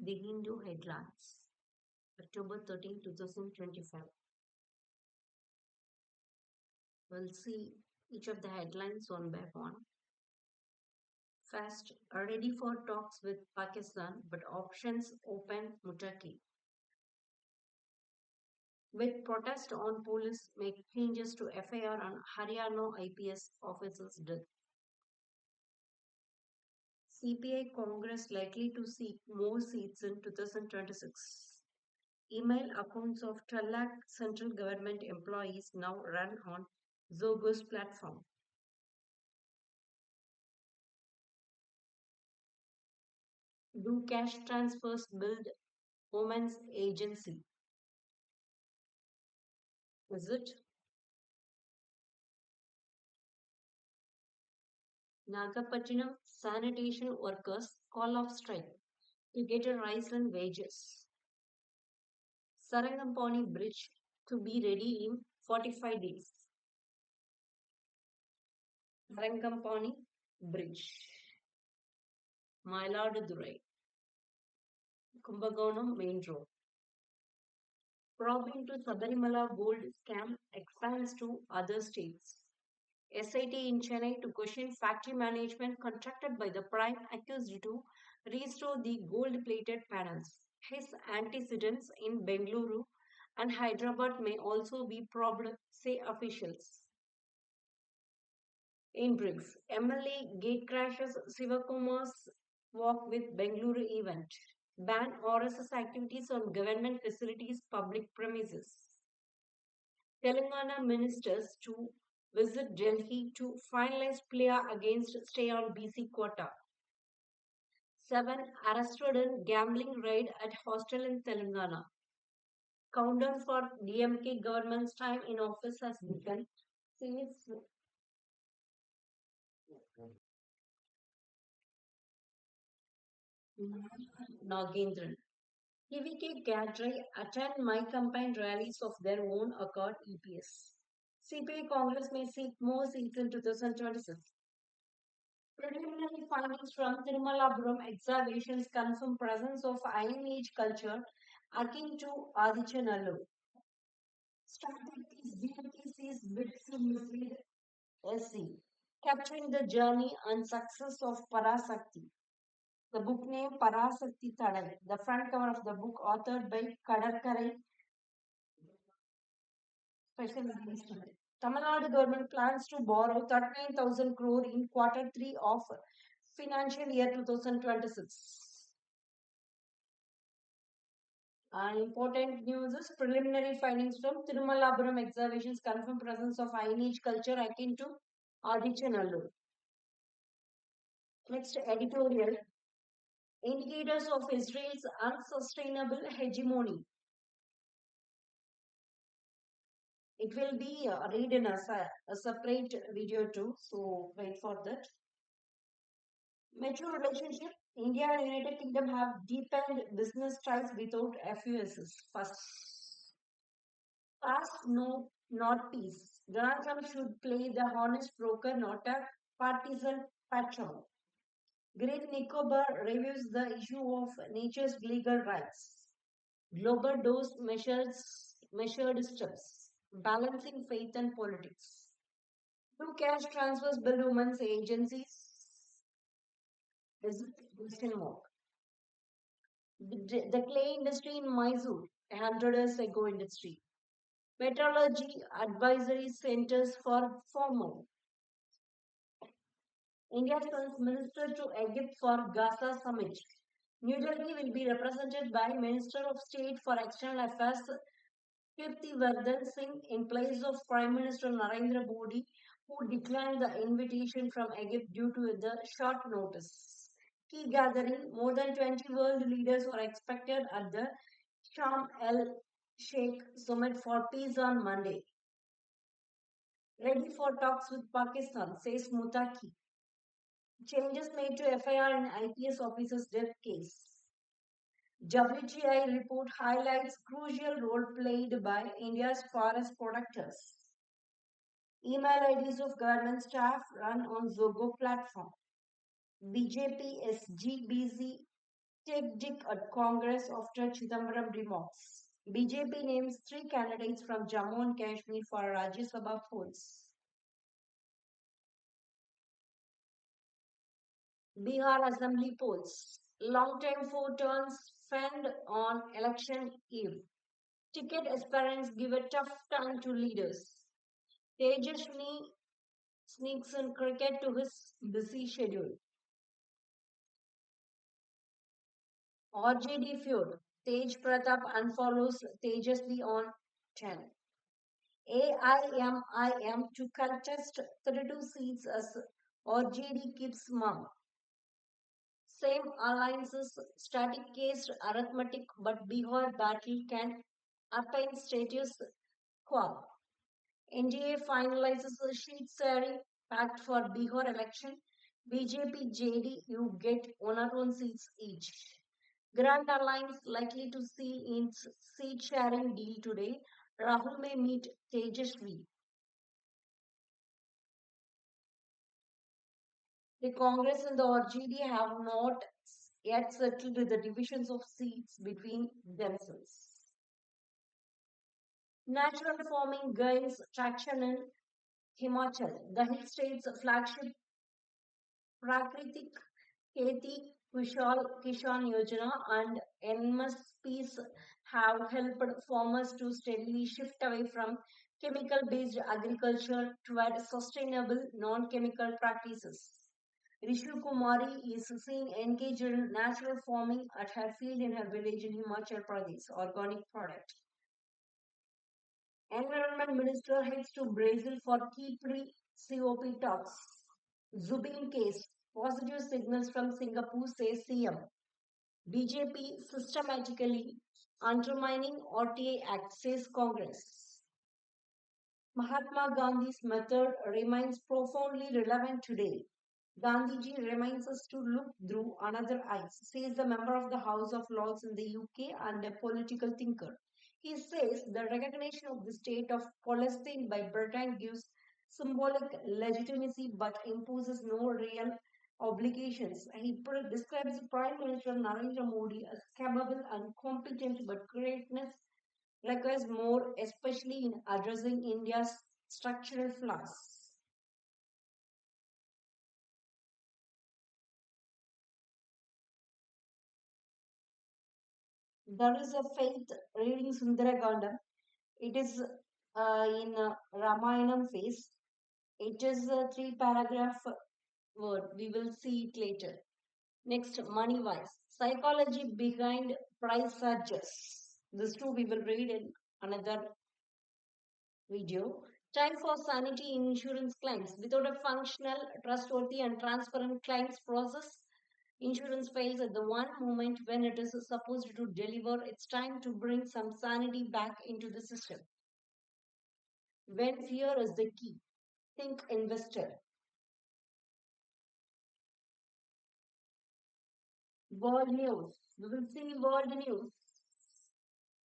The Hindu headlines, October 13, 2025. We'll see each of the headlines one by one. First, ready for talks with Pakistan, but options open Mutaki. With protest on police make changes to FIR on Haryana IPS officer's death. CPI Congress likely to seek more seats in 2026. Email accounts of 12 lakh central government employees now run on Zogo's platform. Do cash transfers build women's agency? Is it? Nagapattinam sanitation workers call off strike to get a rise in wages. Sarangapani Bridge to be ready in 45 days. Sarangapani Bridge. Mailadurai. Kumbakonam Main Road. Probe into Sabarimala gold scam expands to other states. SIT in Chennai to question factory management contracted by the prime accused to restore the gold-plated panels. His antecedents in Bengaluru and Hyderabad may also be probed, say officials. In Briggs, MLA gate crashes Sivakumar's walk with Bengaluru event. Ban RSS activities on government facilities, public premises. Telangana ministers to visit Delhi to finalize plea against stay on BC quota. 7 arrested in gambling raid at hostel in Telangana. Countdown for DMK government's time in office has begun, says Nagendran. TVK Gadre attend my campaign rallies of their own accord EPS. CPI Congress may seek more seats in 2026. Preliminary findings from Tirumalapuram excavations confirm presence of Iron Age culture akin to Adichanallu. Strategies BMTC's bid to mislead SC, capturing the journey and success of Parasakti. The book name Parasakti Tadal, the front cover of the book authored by Kadarkarai, special edition. Tamil Nadu government plans to borrow 39,000 crore in quarter 3 of financial year 2026. Important news is preliminary findings from Tirumalapuram excavations confirm presence of Iron Age culture akin to Adichanallu. Next, editorial. Indicators of Israel's unsustainable hegemony. It will be read in a separate video too, so wait for that. Metro relationship. India and United Kingdom have deepened business ties without FUSs. Fast, no, not peace. Donald Trump should play the honest broker, not a partisan patron. Great Nicobar reviews the issue of nature's legal rights. Global dose measured steps. Balancing faith and politics. Do cash transfers build women's agencies? Is it question mark? The clay industry in Mysore, 100 years ago industry. Meteorology advisory centers for FOMO. India sends minister to Egypt for Gaza summit. New Delhi will be represented by Minister of State for External Affairs Kirtivardhan Singh in place of Prime Minister Narendra Modi, who declined the invitation from Egypt due to the short notice. Key gathering, more than 20 world leaders are expected at the Sharm el Sheikh Summit for Peace on Monday. Ready for talks with Pakistan, says Mutaki. Changes made to FIR and IPS officers' death case. WGI report highlights crucial role played by India's forest protectors. Email IDs of government staff run on Zogo platform. BJP SGBC Take dig at Congress after Chidambaram remarks. BJP names three candidates from Jammu and Kashmir for Rajya Sabha polls. Bihar Assembly polls. Long-term four turns fend on election eve. Ticket aspirants give a tough time to leaders. Tejaswini sneaks in cricket to his busy schedule. RJD feud. Tej Pratap unfollows Tejasvi on 10. AIMIM to contest 32 seats as RJD keeps mum. Same alliances, static case arithmetic, but Bihar battle can attain status quo. NDA finalizes the sheet sharing pact for Bihar election. BJP JDU get 101 seats each. Grand Alliance likely to see its seat sharing deal today. Rahul may meet Tejasvi. The Congress and the RGD have not yet settled the divisions of seats between themselves. Natural farming gains traction in Himachal. The hill state's flagship Prakritik Kheti Kishan Yojana and MSPs have helped farmers to steadily shift away from chemical-based agriculture toward sustainable non-chemical practices. Rishu Kumari is seen engaged in natural farming at her field in her village in Himachal Pradesh, organic product. Environment Minister heads to Brazil for key pre-COP talks. Zubin case, positive signals from Singapore, says CM. BJP systematically undermining RTA Act, says Congress. Mahatma Gandhi's method remains profoundly relevant today. Gandhiji reminds us to look through another eyes, says the member of the House of Lords in the UK and a political thinker. He says the recognition of the state of Palestine by Britain gives symbolic legitimacy but imposes no real obligations. He describes Prime Minister Narendra Modi as capable and competent, but greatness requires more, especially in addressing India's structural flaws. There is a faith reading Sundaragandam. It is in Ramayanam phase. It is a three paragraph word. We will see it later. Next, money wise. Psychology behind price surges. This too we will read in another video. Time for sanity in insurance claims. Without a functional, trustworthy, and transparent claims process, insurance fails at the one moment when it is supposed to deliver. It's time to bring some sanity back into the system. When fear is the key, think investor. World news. We will see world news.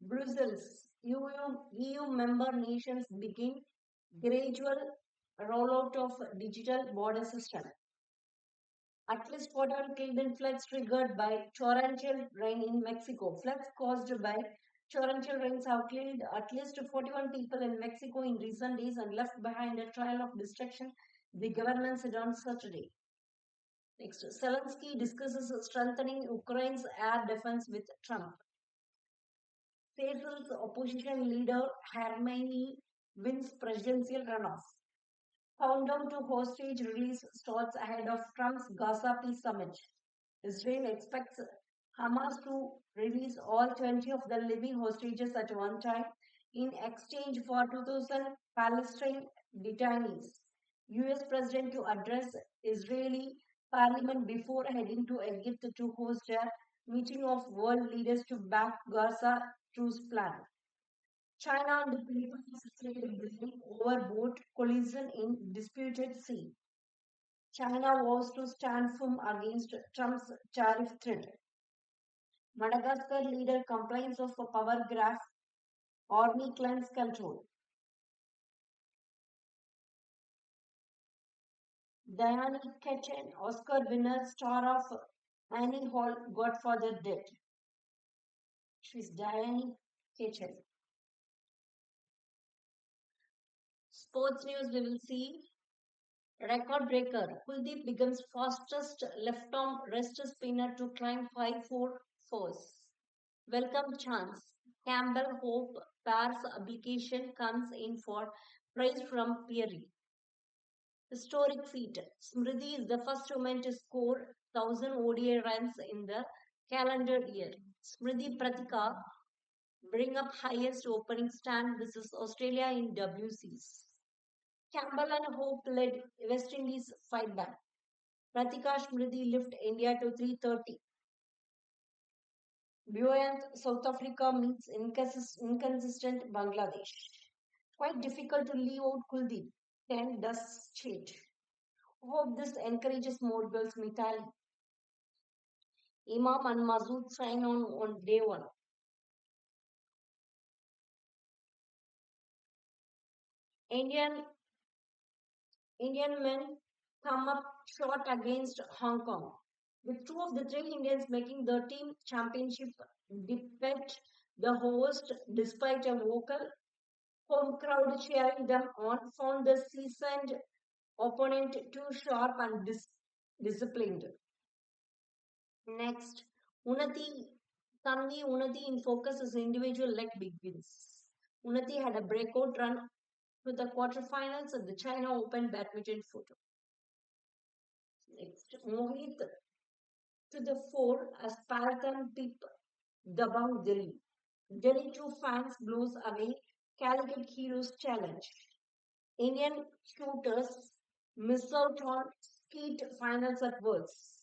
Brussels. EU member nations begin gradual rollout of digital border system. At least 41 killed in floods triggered by torrential rain in Mexico. Floods caused by torrential rains have killed at least 41 people in Mexico in recent days and left behind a trail of destruction, the government said on Saturday. Next, Zelensky discusses strengthening Ukraine's air defense with Trump. Seychelles opposition leader Hermani wins presidential runoff. Countdown to hostage release starts ahead of Trump's Gaza peace summit. Israel expects Hamas to release all 20 of the living hostages at one time in exchange for 2,000 Palestinian detainees. US President to address Israeli parliament before heading to Egypt to host a meeting of world leaders to back Gaza truce plan. China and the Philippines trade blame over boat collision in disputed sea. China vows to stand firm against Trump's tariff threat. Madagascar leader complains of a power graph, army claims control. Diane Keaton, Oscar winner, star of Annie Hall, Godfather dead. She's Diane Ketchel. Sports news we will see. Record breaker. Kuldeep becomes fastest left-arm wrist spinner to climb 5-4 fours. Welcome chance. Campbell Hope Pair's application comes in for praise from Peary. Historic feat. Smriti is the first woman to score 1000 ODI runs in the calendar year. Smriti Pratika bring up highest opening stand versus Australia in WCs. Campbell and Hope led West Indies fight back. Pratika Smriti lift India to 330. Buoyant South Africa meets inconsistent Bangladesh. Quite difficult to leave out Kuldeep. 10 does cheat. Hope this encourages more girls Mithali. Imam and Masood sign on day one. Indian Indian men come up short against Hong Kong. With two of the three Indians making the team championship debate, the host, despite a vocal home crowd cheering them on, found the seasoned opponent too sharp and disciplined. Next, Unati Tanvi Unati in focus as individual leg big wins. Unati had a breakout run to the quarterfinals at the China Open badminton photo. Next, Mohit to the fore as Paratham Pip Dabang Delhi. Delhi 2 fans blows away Calicut Heroes challenge. Indian shooters miss out on skeet finals at Worlds.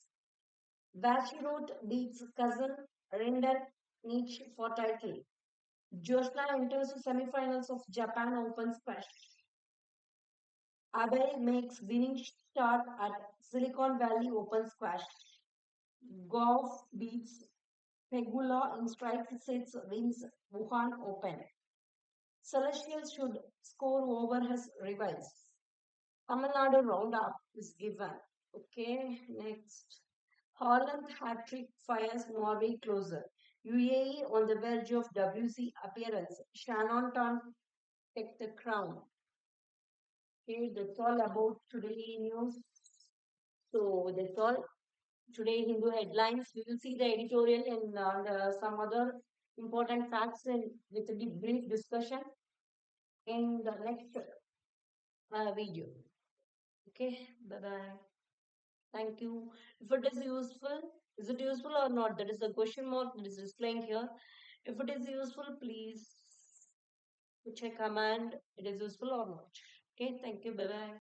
Bashirot beats cousin Rendon Nietzsche for title. Jyotsna enters the semifinals of Japan Open Squash. Abhay makes winning start at Silicon Valley Open Squash. Golf beats Pegula in strike sets wins Wuhan Open. Celestial should score over his rivals. Tamil Nadu roundup is given. Okay, next. Holland hat-trick fires Norway closer. UAE on the verge of WC appearance. Shannon Town take the crown. Okay, that's all about today news. So that's all. Today Hindu headlines. We will see the editorial and some other important facts in with a brief discussion in the next video. Okay, bye bye. Thank you. If it is useful, is it useful or not? That is the question mark that is displaying here. If it is useful, please check comment. It is useful or not. Okay, thank you. Bye bye.